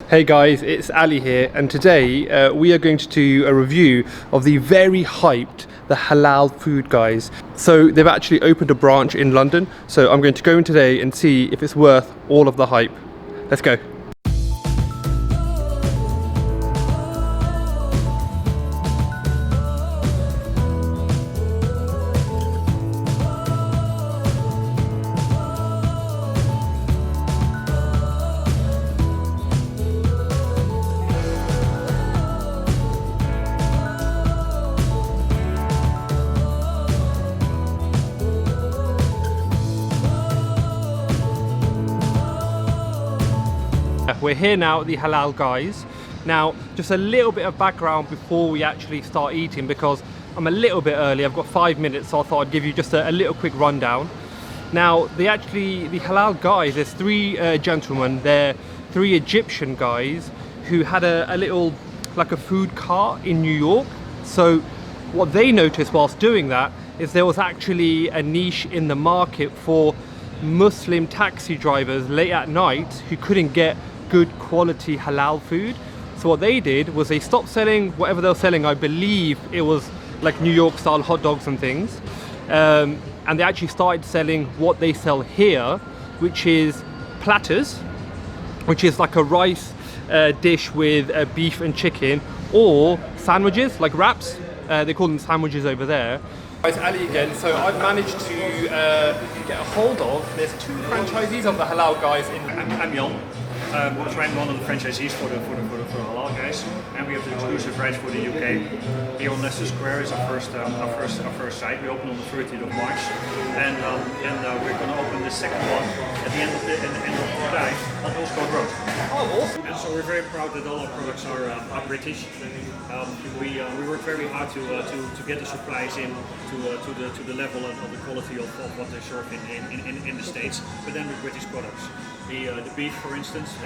Hey guys, it's Ali here, and today we are going to do a review of the very hyped the Halal Food Guys. So they've actually opened a branch in London, so I'm going to go in today and see if it's worth all of the hype. Let's go. We're here now at the Halal Guys. Now, just a little bit of background before we actually start eating, because I'm a little bit early. I've got 5 minutes, so I thought I'd give you just a little quick rundown. Now, the Halal Guys, there's three gentlemen. They're three Egyptian guys who had a little, like a food cart in New York. So what they noticed whilst doing that is there was actually a niche in the market for Muslim taxi drivers late at night who couldn't get good quality halal food. So what they did was they stopped selling whatever they were selling. I believe it was like New York style hot dogs and things, and they actually started selling what they sell here, which is platters, which is like a rice dish with beef and chicken, or sandwiches like wraps. They call them sandwiches over there. It's Ali again. So I've managed to get a hold of, there's two franchisees of the Halal Guys in. I'm Jan. So I'm one of the franchisees for the Halal Guys, and we have the exclusive rights for the UK. Here on Leicester Square is our first site. We opened on the 30th of March, and we're going to open the second one at the end of July on Hillscourt Road. Oh, awesome! And so we're very proud that all our products are British. We work very hard to get the supplies in to the level of the quality of what they serve in the States, but then with British products. The beef, for instance, is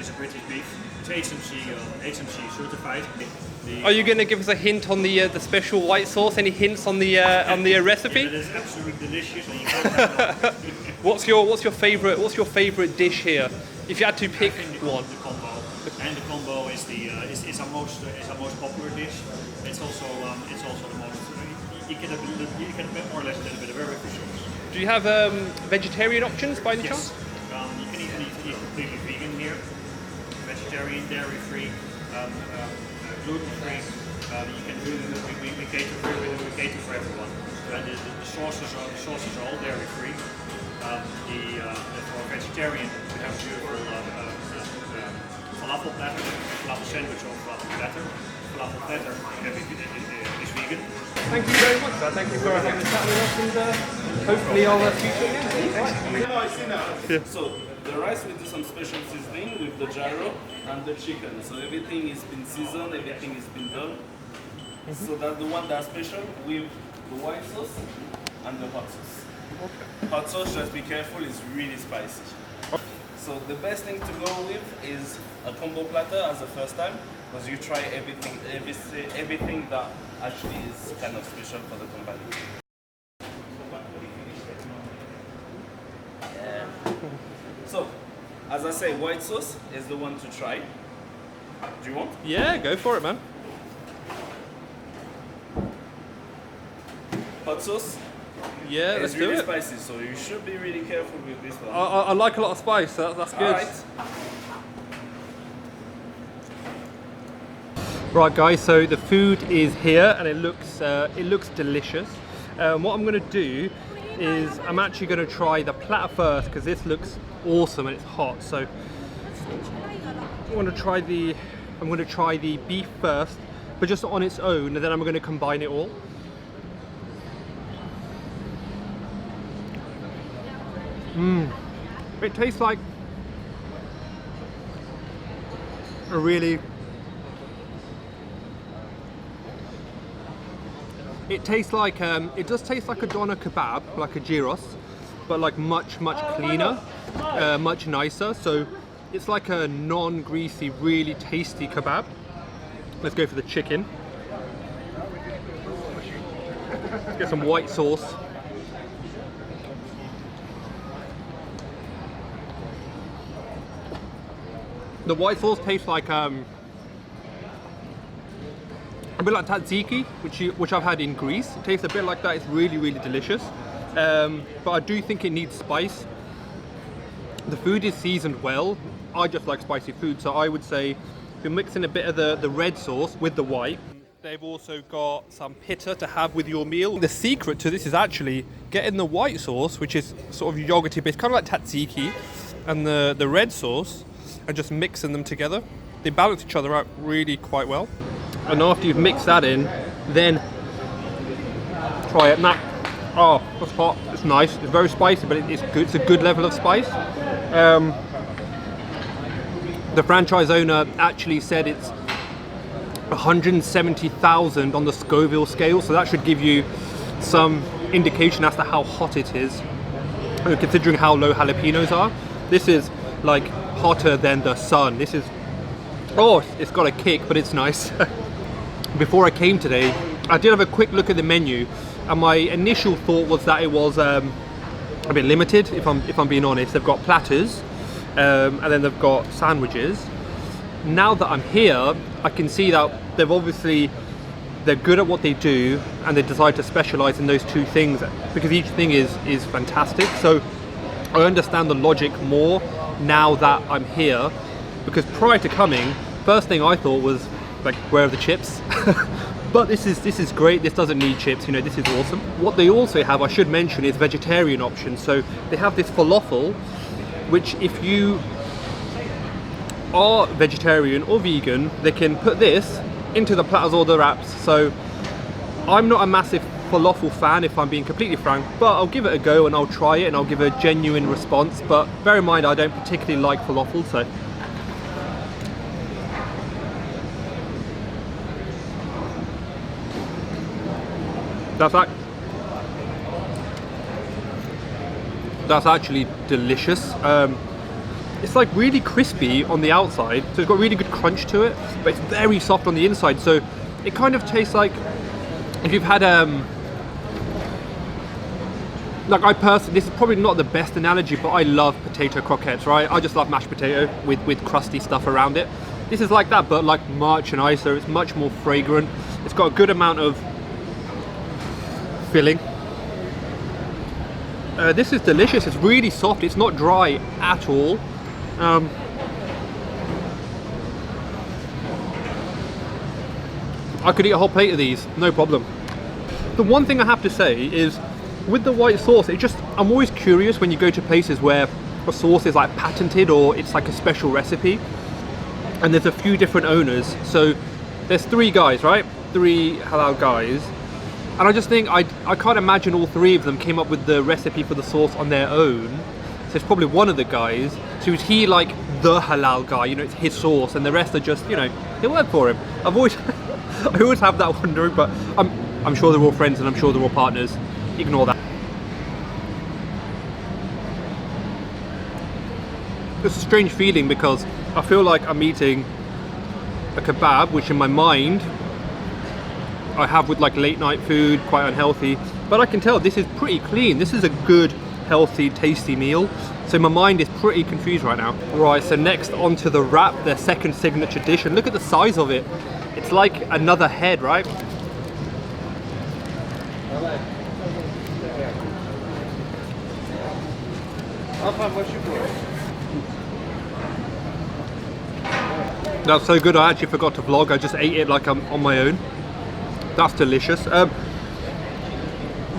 a British beef. It's HMC certified. Are you going to give us a hint on the special white sauce? Any hints on the recipe? It is absolutely delicious. And you can't have What's your favorite dish here? If you had to pick one. The combo, and the combo is our most popular dish. It's also the most. You get a bit more or less a little bit of everything. Do you have vegetarian options by any chance? You can even eat completely vegan here. Vegetarian, dairy-free, gluten-free. You can do. We cater for everyone. The sauces are all dairy-free. For vegetarian, we have beautiful falafel platter, falafel sandwich or falafel platter. Falafel platter is vegan. Thank you very much, sir. Thank you for having a chat with us, and hopefully I'll feature again. So the rice, we do some special seasoning with the gyro and the chicken. So everything has been seasoned, everything has been done. So that's the one that's special with the white sauce and the hot sauce. Okay. Hot sauce, just be careful, it's really spicy. So the best thing to go with is a combo platter as the first time, because you try everything that actually is kind of special for the company. So, as I say, white sauce is the one to try. Do you want? Yeah, go for it, man. Hot sauce? Yeah, let's do it. It's really spicy, so you should be really careful with this one. I like a lot of spice, so that's good. Right. Right, guys. So the food is here, and it looks delicious. What I'm going to do is I'm actually going to try the platter first, because this looks awesome and it's hot. So I'm going to try the beef first, but just on its own, and then I'm going to combine it all. It tastes like a really. It tastes like it does taste like a doner kebab, like a gyros, but like much cleaner, much nicer. So it's like a non-greasy, really tasty kebab. Let's go for the chicken. Let's get some white sauce. The white sauce tastes like a bit like tzatziki, which I've had in Greece. It tastes a bit like that. It's really, really delicious. But I do think it needs spice. The food is seasoned well. I just like spicy food, so I would say if you're mixing a bit of the red sauce with the white. They've also got some pitta to have with your meal. The secret to this is actually getting the white sauce, which is sort of yogurty based, kind of like tzatziki, and the red sauce, and just mixing them together. They balance each other out really quite well. And after you've mixed that in, then try it. Now, oh, that's hot. It's nice. It's very spicy, but it's good. It's a good level of spice. The franchise owner actually said it's 170,000 on the Scoville scale, so that should give you some indication as to how hot it is, considering how low jalapenos are. This is like hotter than the sun. This is, oh, it's got a kick, but it's nice. Before I came today, I did have a quick look at the menu, and my initial thought was that it was a bit limited, if I'm being honest. They've got platters, and then they've got sandwiches. Now that I'm here, I can see that they're good at what they do, and they decide to specialize in those two things because each thing is fantastic. So I understand the logic more now that I'm here, because prior to coming, first thing I thought was like, where are the chips? But this is great. This doesn't need chips, you know. This is awesome. What they also have, I should mention, is vegetarian options. So they have this falafel, which if you are vegetarian or vegan, they can put this into the platters or the wraps. So I'm not a massive falafel fan, if I'm being completely frank, but I'll give it a go and I'll try it and I'll give a genuine response. But bear in mind, I don't particularly like falafel, so. That's actually delicious. It's like really crispy on the outside, so it's got really good crunch to it, but it's very soft on the inside. So it kind of tastes like if you've had like, I personally, this is probably not the best analogy, but I love potato croquettes, right? I just love mashed potato with crusty stuff around it. This is like that, but like much nicer. It's much more fragrant. It's got a good amount of filling. This is delicious. It's really soft. It's not dry at all. I could eat a whole plate of these, no problem. The one thing I have to say is, with the white sauce, I'm always curious when you go to places where a sauce is like patented or it's like a special recipe, and there's a few different owners. So there's 3 guys, right? 3 Halal Guys. And I just think, I can't imagine all 3 of them came up with the recipe for the sauce on their own. So it's probably one of the guys. So is he like the halal guy? You know, it's his sauce, and the rest are just, you know, they work for him. I always have that wondering, but I'm sure they're all friends and I'm sure they're all partners. Ignore that. It's a strange feeling because I feel like I'm eating a kebab, which in my mind I have with like late night food, quite unhealthy, but I can tell this is pretty clean. This is a good, healthy, tasty meal. So my mind is pretty confused right now. Right, so next onto the wrap, their second signature dish, and look at the size of it. It's like another head, right? That's so good, I actually forgot to vlog. I just ate it like I'm on my own. That's delicious.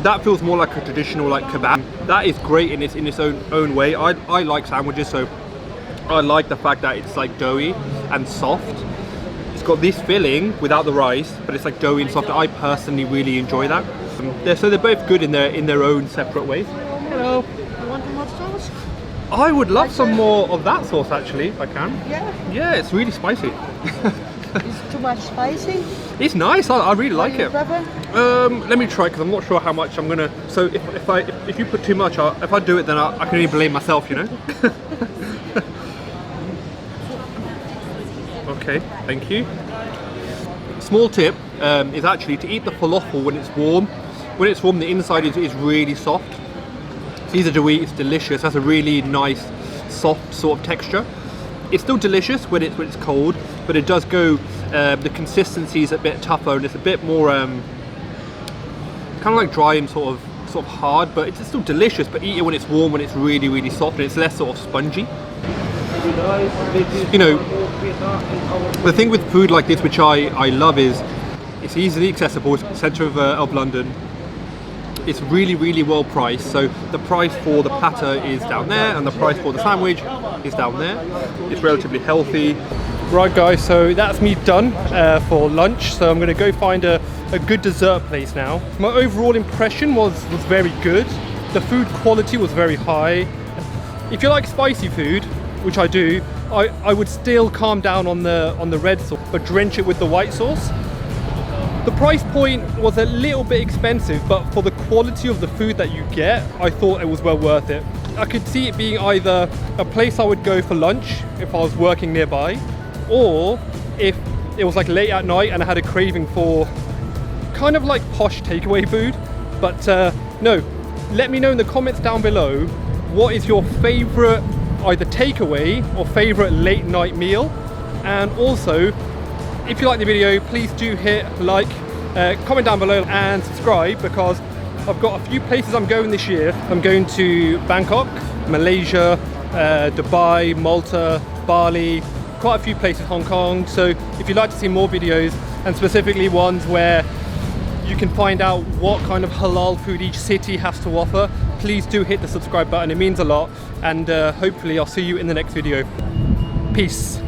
That feels more like a traditional like kebab. That is great in its own way. I like sandwiches, so I like the fact that it's like doughy and soft. It's got this filling without the rice, but it's like doughy and soft. I personally really enjoy that. So they're both good in their own separate ways. Hello. You want more sauce? I would love some more of that sauce actually, if I can. Yeah. Yeah, it's really spicy. It's too much spicy? It's nice. I really like it. Pepper? Let me try, because I'm not sure how much I'm gonna. So if you put too much, if I do it, then I can only blame myself, you know. Okay, thank you. Small tip is actually to eat the falafel when it's warm. When it's warm, the inside is really soft. It's easy to eat. It's delicious. It has a really nice, soft sort of texture. It's still delicious when it's cold, but it does go. The consistency is a bit tougher and it's a bit more kind of like dry and sort of hard. But it's still delicious. But eat it when it's warm, when it's really, really soft, and it's less sort of spongy. You know, the thing with food like this, which I love, is it's easily accessible. It's the centre of London. It's really, really well priced. So the price for the platter is down there, and the price for the sandwich is down there. It's relatively healthy. Right, guys. So that's me done for lunch. So I'm going to go find a good dessert place now. My overall impression was very good. The food quality was very high. If you like spicy food, which I do, I would still calm down on the red sauce, but drench it with the white sauce. The price point was a little bit expensive, but for the quality of the food that you get, I thought it was well worth it. I could see it being either a place I would go for lunch if I was working nearby, or if it was like late at night and I had a craving for kind of like posh takeaway food. But no, let me know in the comments down below, what is your favorite either takeaway or favorite late night meal? And also, if you like the video, please do hit like, comment down below and subscribe, because I've got a few places I'm going this year. I'm going to Bangkok, Malaysia, Dubai, Malta, Bali, quite a few places, Hong Kong. So if you'd like to see more videos, and specifically ones where you can find out what kind of halal food each city has to offer, please do hit the subscribe button. It means a lot, and hopefully I'll see you in the next video. Peace.